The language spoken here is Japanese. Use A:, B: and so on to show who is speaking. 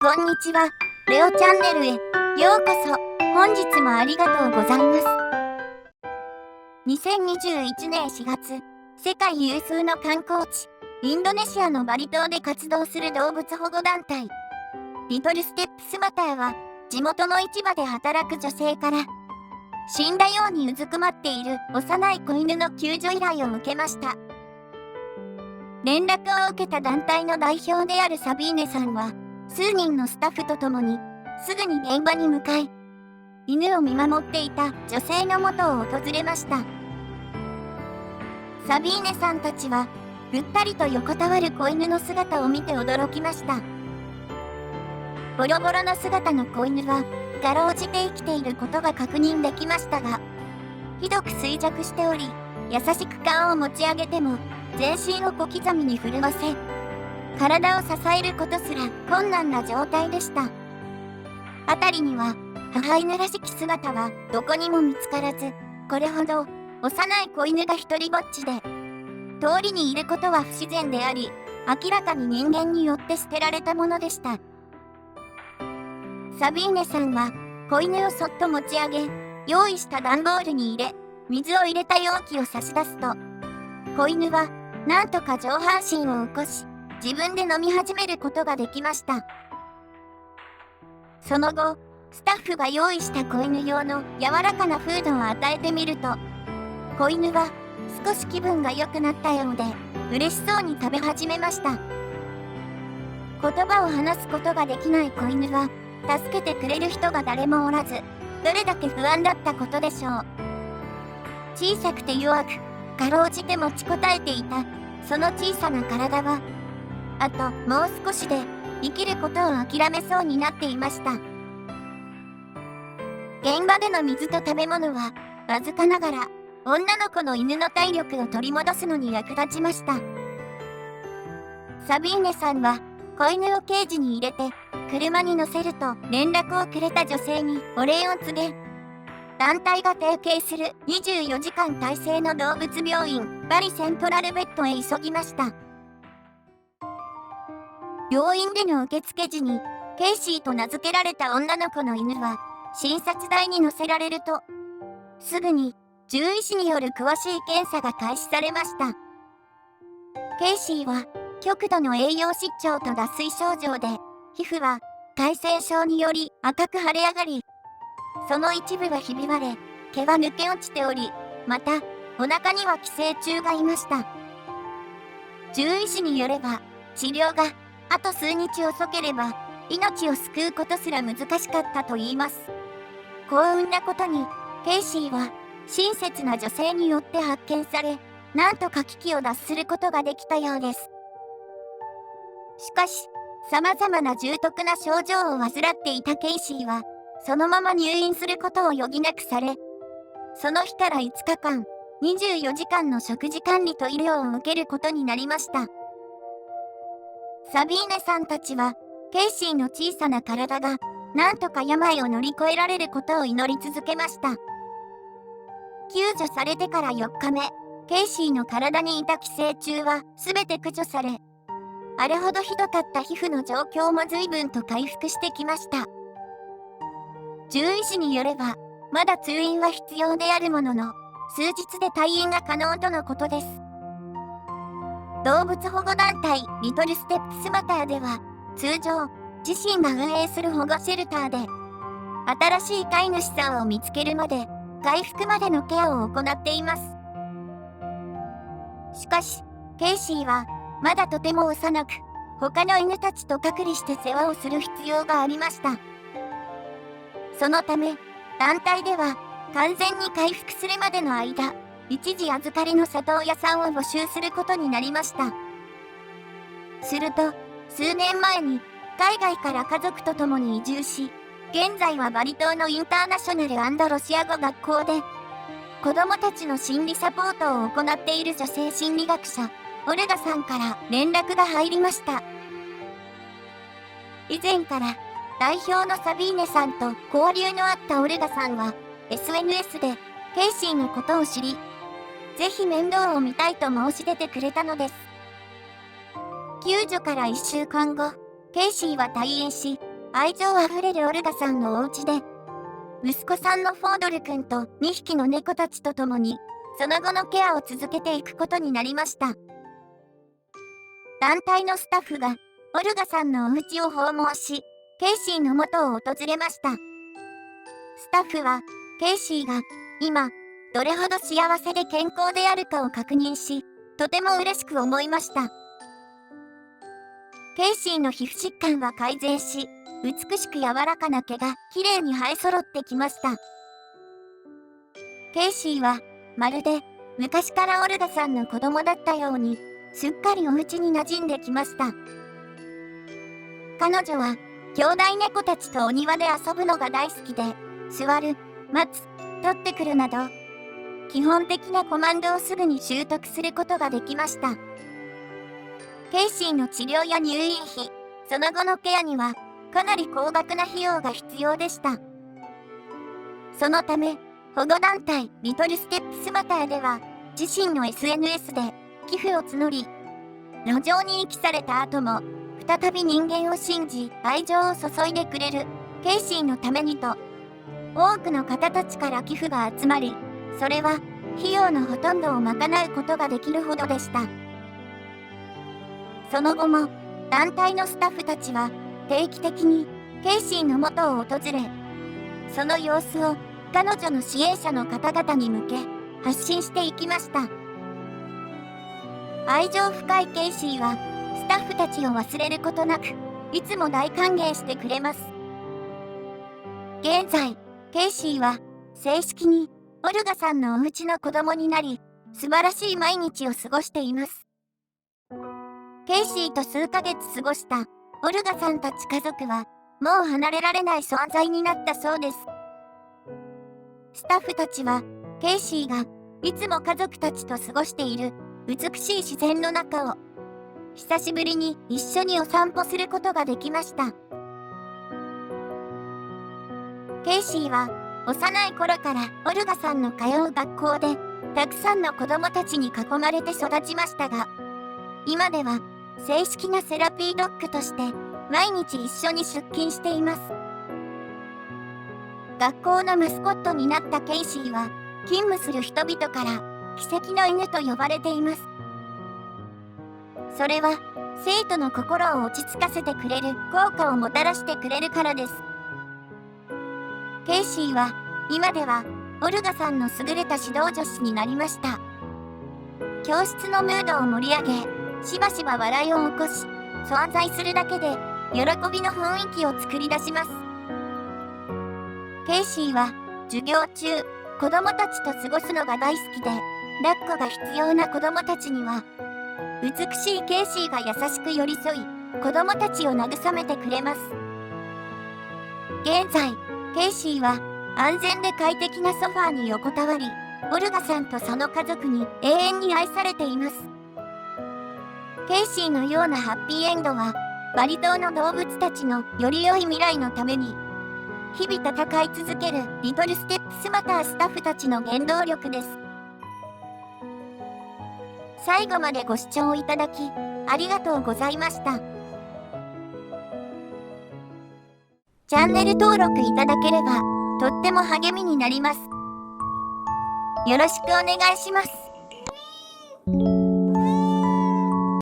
A: こんにちは、レオチャンネルへようこそ。本日もありがとうございます。2021年4月、世界有数の観光地、インドネシアのバリ島で活動する動物保護団体、リトルステップスマターは、地元の市場で働く女性から、死んだようにうずくまっている幼い子犬の救助依頼を受けました。連絡を受けた団体の代表であるサビーネさんは、数人のスタッフと共にすぐに現場に向かい、犬を見守っていた女性の元を訪れました。サビーネさんたちはぐったりと横たわる子犬の姿を見て驚きました。ボロボロの姿の子犬はかろうじて生きていることが確認できましたが、ひどく衰弱しており、優しく顔を持ち上げても全身を小刻みに震わせ、体を支えることすら困難な状態でした。辺りには母犬らしき姿はどこにも見つからず、これほど幼い子犬が一人ぼっちで通りにいることは不自然であり、明らかに人間によって捨てられたものでした。サビーネさんは子犬をそっと持ち上げ、用意した段ボールに入れ、水を入れた容器を差し出すと、子犬はなんとか上半身を起こし、自分で飲み始めることができました。その後、スタッフが用意した子犬用の柔らかなフードを与えてみると、子犬は少し気分が良くなったようで、嬉しそうに食べ始めました。言葉を話すことができない子犬は、助けてくれる人が誰もおらず、どれだけ不安だったことでしょう。小さくて弱く、かろうじて持ちこたえていた、その小さな体は、あともう少しで生きることを諦めそうになっていました。現場での水と食べ物はわずかながら女の子の犬の体力を取り戻すのに役立ちました。サビーネさんは子犬をケージに入れて車に乗せると連絡をくれた女性にお礼を告げ、団体が提携する24時間体制の動物病院バリセントラルベッドへ急ぎました。病院での受付時にケイシーと名付けられた女の子の犬は診察台に乗せられると、すぐに獣医師による詳しい検査が開始されました。ケイシーは極度の栄養失調と脱水症状で、皮膚は感染症により赤く腫れ上がり、その一部はひび割れ、毛は抜け落ちており、またお腹には寄生虫がいました。獣医師によれば、治療があと数日遅ければ命を救うことすら難しかったといいます。幸運なことにケイシーは親切な女性によって発見され、なんとか危機を脱することができたようです。しかし、様々な重篤な症状を患っていたケイシーはそのまま入院することを余儀なくされ、その日から5日間24時間の食事管理と医療を受けることになりました。サビーネさんたちは、ケイシーの小さな体が、なんとか病を乗り越えられることを祈り続けました。救助されてから4日目、ケイシーの体にいた寄生虫は全て駆除され、あれほどひどかった皮膚の状況も随分と回復してきました。獣医師によれば、まだ通院は必要であるものの、数日で退院が可能とのことです。動物保護団体リトルステップスマターでは、通常自身が運営する保護シェルターで新しい飼い主さんを見つけるまで回復までのケアを行っています。しかしケイシーはまだとても幼く、他の犬たちと隔離して世話をする必要がありました。そのため団体では完全に回復するまでの間、一時預かりの里親さんを募集することになりました。すると、数年前に海外から家族と共に移住し、現在はバリ島のインターナショナル&ロシア語学校で、子供たちの心理サポートを行っている女性心理学者、オルガさんから連絡が入りました。以前から代表のサビーネさんと交流のあったオルガさんは、SNS でケイシーのことを知り、ぜひ面倒を見たいと申し出てくれたのです。救助から1週間後、ケイシーは退院し、愛情あふれるオルガさんのお家で、息子さんのフォードル君と2匹の猫たちと共に、その後のケアを続けていくことになりました。団体のスタッフが、オルガさんのお家を訪問し、ケイシーの元を訪れました。スタッフは、ケイシーが、今、どれほど幸せで健康であるかを確認し、とても嬉しく思いました。ケイシーの皮膚疾患は改善し、美しく柔らかな毛がきれいに生え揃ってきました。ケイシーは、まるで昔からオルガさんの子供だったように、すっかりお家に馴染んできました。彼女は、兄弟猫たちとお庭で遊ぶのが大好きで、座る、待つ、取ってくるなど、基本的なコマンドをすぐに習得することができました。ケイシーの治療や入院費、その後のケアには、かなり高額な費用が必要でした。そのため、保護団体リトルステップスマターでは、自身の SNS で寄付を募り、路上に遺棄された後も、再び人間を信じ、愛情を注いでくれる、ケイシーのためにと、多くの方たちから寄付が集まり、それは、費用のほとんどを賄うことができるほどでした。その後も、団体のスタッフたちは、定期的に、ケイシーの元を訪れ、その様子を、彼女の支援者の方々に向け、発信していきました。愛情深いケイシーは、スタッフたちを忘れることなく、いつも大歓迎してくれます。現在、ケイシーは、正式に、オルガさんのお家の子供になり、素晴らしい毎日を過ごしています。ケイシーと数ヶ月過ごした、オルガさんたち家族は、もう離れられない存在になったそうです。スタッフたちは、ケイシーが、いつも家族たちと過ごしている、美しい自然の中を、久しぶりに一緒にお散歩することができました。ケイシーは、幼い頃からオルガさんの通う学校で、たくさんの子供たちに囲まれて育ちましたが、今では、正式なセラピードッグとして、毎日一緒に出勤しています。学校のマスコットになったケイシーは、勤務する人々から、奇跡の犬と呼ばれています。それは、生徒の心を落ち着かせてくれる効果をもたらしてくれるからです。ケイシーは、今では、オルガさんの優れた指導助手になりました。教室のムードを盛り上げ、しばしば笑いを起こし、存在するだけで、喜びの雰囲気を作り出します。ケイシーは、授業中、子供たちと過ごすのが大好きで、抱っこが必要な子供たちには、美しいケイシーが優しく寄り添い、子供たちを慰めてくれます。現在、ケイシーは、安全で快適なソファーに横たわり、オルガさんとその家族に永遠に愛されています。ケイシーのようなハッピーエンドは、バリ島の動物たちのより良い未来のために、日々戦い続けるリトルステップスマタースタッフたちの原動力です。最後までご視聴いただき、ありがとうございました。チャンネル登録いただければ、とっても励みになります。よろしくお願いします。